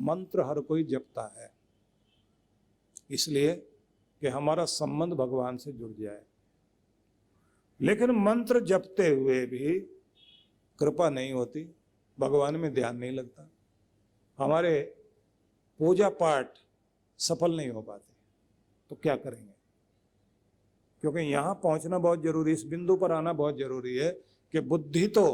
मंत्र हर कोई जपता है, इसलिए कि हमारा संबंध भगवान से जुड़ जाए। लेकिन मंत्र जपते हुए भी कृपा नहीं होती, भगवान में ध्यान नहीं लगता, हमारे पूजा पाठ सफल नहीं हो पाते, तो क्या करेंगे? क्योंकि यहां पहुंचना बहुत जरूरी, इस बिंदु पर आना बहुत जरूरी है कि बुद्धि तो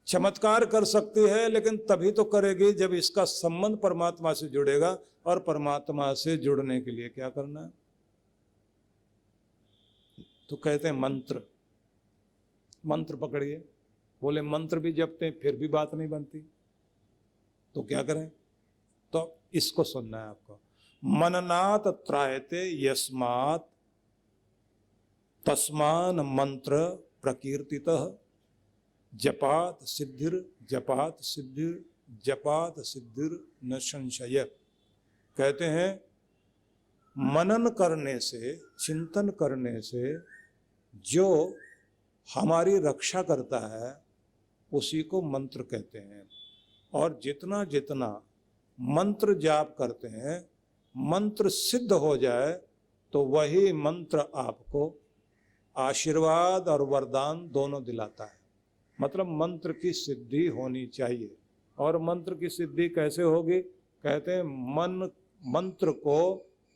चमत्कार कर सकती है, लेकिन तभी तो करेगी जब इसका संबंध परमात्मा से जुड़ेगा। और परमात्मा से जुड़ने के लिए क्या करना है? तो कहते हैं मंत्र, मंत्र पकड़िए। बोले मंत्र भी जपते हैं फिर भी बात नहीं बनती, तो क्या करें? तो इसको सुनना है आपको। मननात् त्रायते यस्मात् तस्मान मंत्र प्रकीर्तितः जपात सिद्धिर जपात सिद्धिर जपात सिद्धिर न संशय। कहते हैं मनन करने से, चिंतन करने से जो हमारी रक्षा करता है उसी को मंत्र कहते हैं। और जितना जितना मंत्र जाप करते हैं, मंत्र सिद्ध हो जाए तो वही मंत्र आपको आशीर्वाद और वरदान दोनों दिलाता है। मतलब मंत्र की सिद्धि होनी चाहिए। और मंत्र की सिद्धि कैसे होगी? कहते हैं मंत्र को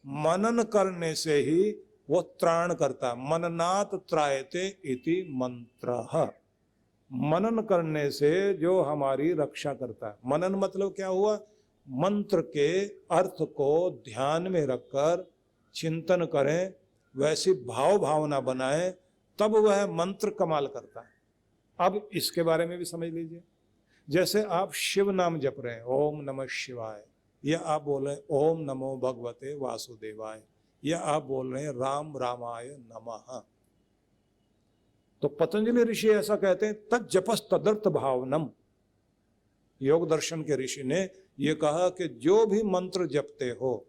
मनन करने से ही वो त्राण करता है। मननात् त्रायते इति मंत्रः। मनन करने से जो हमारी रक्षा करता है। मनन मतलब क्या हुआ? मंत्र के अर्थ को ध्यान में रखकर चिंतन करें, वैसी भाव भावना बनाएं, तब वह मंत्र कमाल करता है। अब इसके बारे में भी समझ लीजिए। जैसे आप शिव नाम जप रहे हैं, ओम नमः शिवाय, या आप बोल रहे हैं ओम नमो भगवते वासुदेवाय, या आप बोल रहे हैं राम रामाय नमः, तो पतंजलि ऋषि ऐसा कहते हैं तत् जपस तदर्थ भावनम। योग दर्शन के ऋषि ने यह कहा कि जो भी मंत्र जपते हो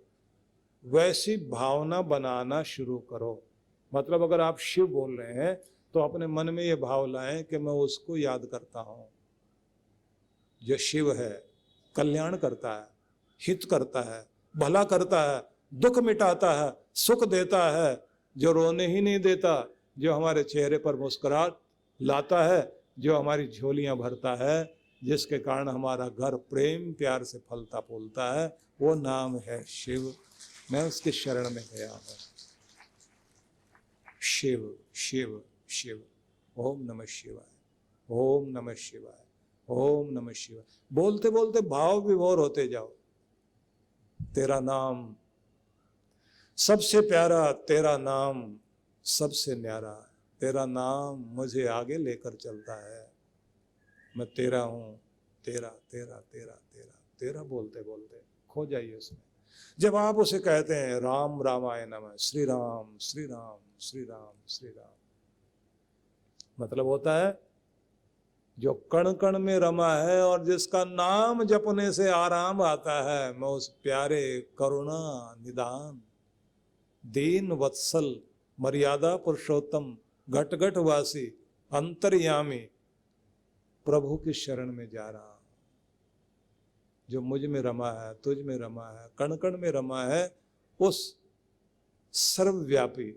वैसी भावना बनाना शुरू करो। मतलब अगर आप शिव बोल रहे हैं तो अपने मन में ये भाव लाएं कि मैं उसको याद करता हूं जो शिव है, कल्याण करता है, हित करता है, भला करता है, दुख मिटाता है, सुख देता है, जो रोने ही नहीं देता, जो हमारे चेहरे पर मुस्कुराहट लाता है, जो हमारी झोलियां भरता है, जिसके कारण हमारा घर प्रेम प्यार से फलता फूलता है, वो नाम है शिव। मैं उसके शरण में गया हूं। शिव शिव शिव। ओम नमः शिवाय, ओम नमः शिवाय, ओम नमः शिवाय। बोलते बोलते भाव विभोर होते जाओ। तेरा नाम सबसे प्यारा, तेरा नाम सबसे न्यारा, तेरा नाम मुझे आगे लेकर चलता है। मैं तेरा हूं, तेरा तेरा तेरा तेरा तेरा बोलते बोलते खो जाइए उसमें। जब आप उसे कहते हैं राम रामाय नमः, श्री राम श्री राम श्री राम श्री राम, मतलब होता है जो कण कण में रमा है और जिसका नाम जपने से आराम आता है, मैं उस प्यारे करुणा निदान दीन वत्सल मर्यादा पुरुषोत्तम घट घट वासी अंतर्यामी प्रभु की शरण में जा रहा हूं, जो मुझ में रमा है, तुझ में रमा है, कण कण में रमा है, उस सर्वव्यापी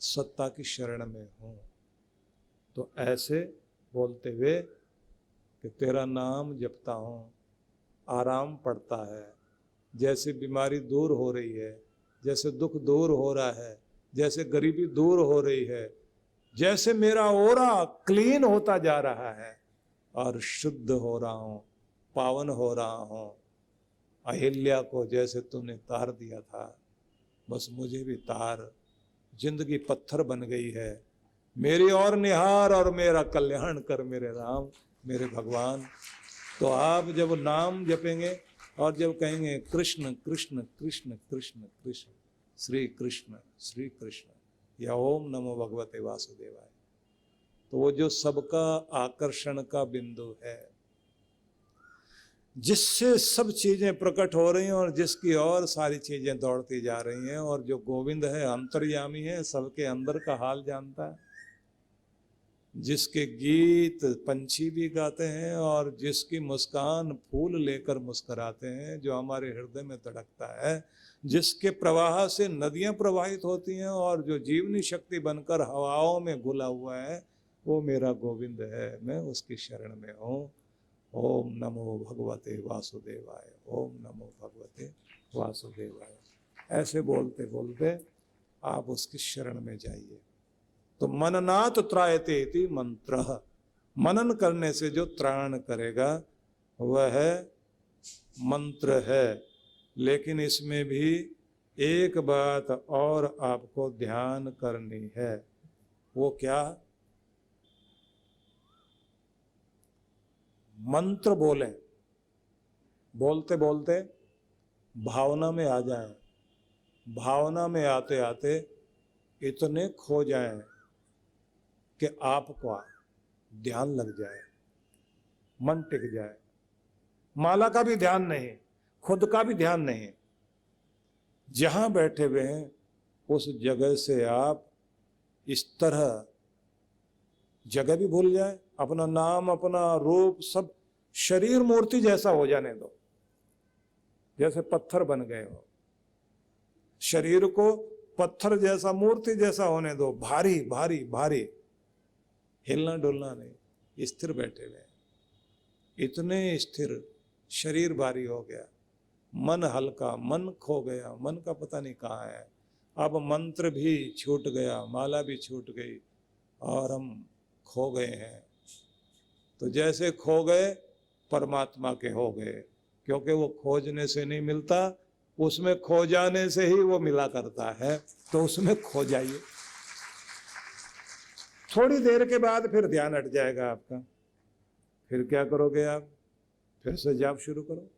सत्ता की शरण में हूं। तो ऐसे बोलते हुए कि तेरा नाम जपता हूं, आराम पड़ता है, जैसे बीमारी दूर हो रही है, जैसे दुख दूर हो रहा है, जैसे गरीबी दूर हो रही है, जैसे मेरा ओरा क्लीन होता जा रहा है और शुद्ध हो रहा हूं, पावन हो रहा हूं। अहिल्या को जैसे तूने तार दिया था, बस मुझे भी तार। जिंदगी पत्थर बन गई है, मेरी और निहार और मेरा कल्याण कर मेरे राम मेरे भगवान। तो आप जब नाम जपेंगे और जब कहेंगे कृष्ण कृष्ण कृष्ण कृष्ण कृष्ण श्री कृष्ण या ओम नमो भगवते वासुदेवाय, तो वो जो सबका आकर्षण का बिंदु है, जिससे सब चीजें प्रकट हो रही हैं और जिसकी और सारी चीजें दौड़ती जा रही हैं, और जो गोविंद है अंतर्यामी है, सबके अंदर का हाल जानता है, जिसके गीत पंछी भी गाते हैं और जिसकी मुस्कान फूल लेकर मुस्कुराते हैं, जो हमारे हृदय में धड़कता है, जिसके प्रवाह से नदियां प्रवाहित होती हैं और जो जीवनी शक्ति बनकर हवाओं में घुला हुआ है, वो मेरा गोविंद है। मैं उसकी शरण में हूँ। ओम नमो भगवते वासुदेवाय, ओम नमो भगवते वासुदेवाय। ऐसे बोलते बोलते आप उसकी शरण में जाइए। तो मननात् त्रायते इति मंत्र, मनन करने से जो त्राण करेगा वह मंत्र है। लेकिन इसमें भी एक बात और आपको ध्यान करनी है। वो क्या? मंत्र बोले, बोलते बोलते भावना में आ जाएं, भावना में आते आते इतने खो जाएं कि आपका ध्यान लग जाए, मन टिक जाए। माला का भी ध्यान नहीं, खुद का भी ध्यान नहीं। जहां बैठे हुए हैं उस जगह से आप इस तरह जगह भी भूल जाए, अपना नाम, अपना रूप, सब शरीर मूर्ति जैसा हो जाने दो, जैसे पत्थर बन गए हो। शरीर को पत्थर जैसा, मूर्ति जैसा होने दो, भारी भारी भारी, हिलना डुलना नहीं, स्थिर बैठे हुए। इतने स्थिर, शरीर भारी हो गया, मन हल्का, मन खो गया, मन का पता नहीं कहाँ है। अब मंत्र भी छूट गया, माला भी छूट गई और हम खो गए हैं। तो जैसे खो गए परमात्मा के हो गए, क्योंकि वो खोजने से नहीं मिलता, उसमें खो जाने से ही वो मिला करता है। तो उसमें खो जाइए। थोड़ी देर के बाद फिर ध्यान हट जाएगा आपका। फिर क्या करोगे आप? फिर से जाप शुरू करो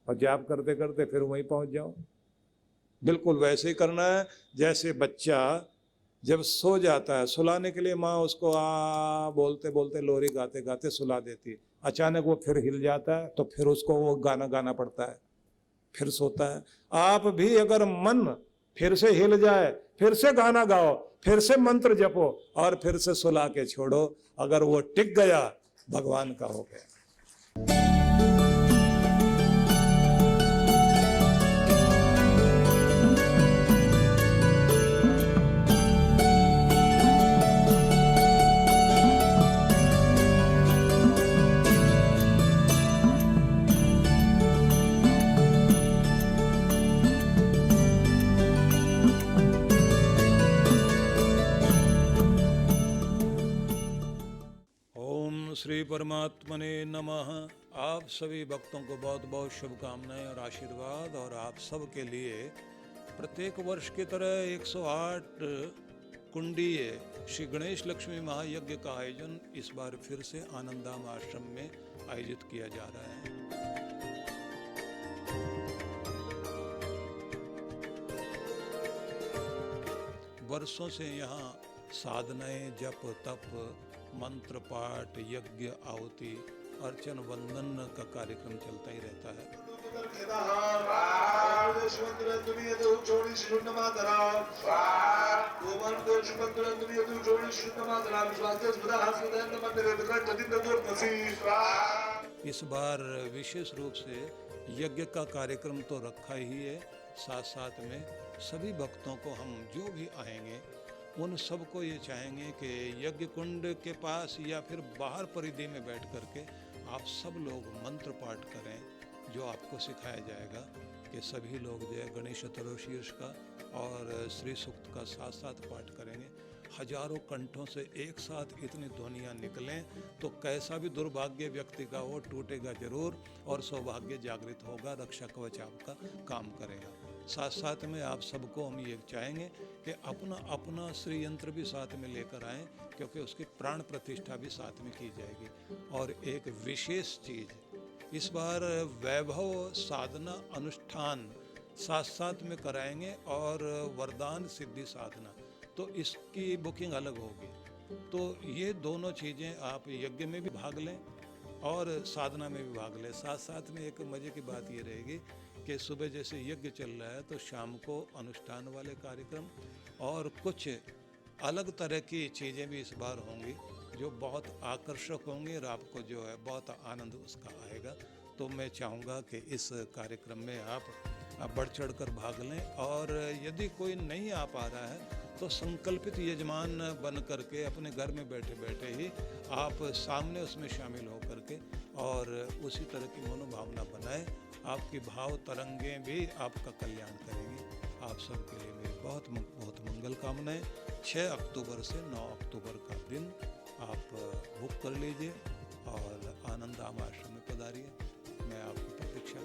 और जाप करते करते फिर वहीं पहुंच जाओ। बिल्कुल वैसे ही करना है जैसे बच्चा जब सो जाता है, सुलाने के लिए माँ उसको आ बोलते बोलते, लोरी गाते गाते सुला देती। अचानक वो फिर हिल जाता है तो फिर उसको वो गाना गाना पड़ता है, फिर सोता है। आप भी अगर मन फिर से हिल जाए, फिर से गाना गाओ, फिर से मंत्र जपो और फिर से सुला के छोड़ो। अगर वो टिक गया, भगवान का हो गया। श्री परमात्मने नमः। आप सभी भक्तों को बहुत बहुत शुभकामनाएं और आशीर्वाद। और आप सब के लिए प्रत्येक वर्ष की तरह 108 कुंडीय श्री गणेश लक्ष्मी महायज्ञ का आयोजन इस बार फिर से आनंदधाम आश्रम में आयोजित किया जा रहा है। वर्षों से यहाँ साधनाएं, जप तप, मंत्र पाठ, यज्ञ, आहुति, अर्चन, वंदन का कार्यक्रम चलता ही रहता है। इस बार विशेष रूप से यज्ञ का कार्यक्रम तो रखा ही है, साथ साथ में सभी भक्तों को हम जो भी आएंगे उन सबको ये चाहेंगे कि यज्ञ कुंड के पास या फिर बाहर परिधि में बैठ करके आप सब लोग मंत्र पाठ करें, जो आपको सिखाया जाएगा कि सभी लोग जो है गणेश चतुर्दशी का और श्री सूक्त का साथ साथ पाठ करेंगे। हजारों कंठों से एक साथ इतनी ध्वनियाँ निकलें तो कैसा भी दुर्भाग्य व्यक्ति का हो, टूटेगा जरूर और सौभाग्य जागृत होगा, रक्षा कवच आपका काम करेगा। साथ साथ में आप सबको हम ये चाहेंगे कि अपना अपना श्री यंत्र भी साथ में लेकर आएं, क्योंकि उसकी प्राण प्रतिष्ठा भी साथ में की जाएगी। और एक विशेष चीज़, इस बार वैभव साधना अनुष्ठान साथ साथ में कराएंगे और वरदान सिद्धि साधना, तो इसकी बुकिंग अलग होगी। तो ये दोनों चीज़ें आप यज्ञ में भी भाग लें और साधना में भी भाग लें। साथ साथ में एक मज़े की बात ये रहेगी कि सुबह जैसे यज्ञ चल रहा है तो शाम को अनुष्ठान वाले कार्यक्रम और कुछ अलग तरह की चीज़ें भी इस बार होंगी जो बहुत आकर्षक होंगी और आपको जो है बहुत आनंद उसका आएगा। तो मैं चाहूँगा कि इस कार्यक्रम में आप बढ़ चढ़ कर भाग लें, और यदि कोई नहीं आ पा रहा है तो संकल्पित यजमान बन करके अपने घर में बैठे बैठे ही आप सामने उसमें शामिल हो करके और उसी तरह की मनोभावना बनाएं। आपकी भाव तरंगें भी आपका कल्याण करेंगी। आप सबके लिए मेरी बहुत बहुत मंगल कामनाएं। 6 अक्टूबर से 9 अक्टूबर का दिन आप बुक कर लीजिए और आनंद धाम आश्रम में पधारिए। मैं आपकी प्रतीक्षा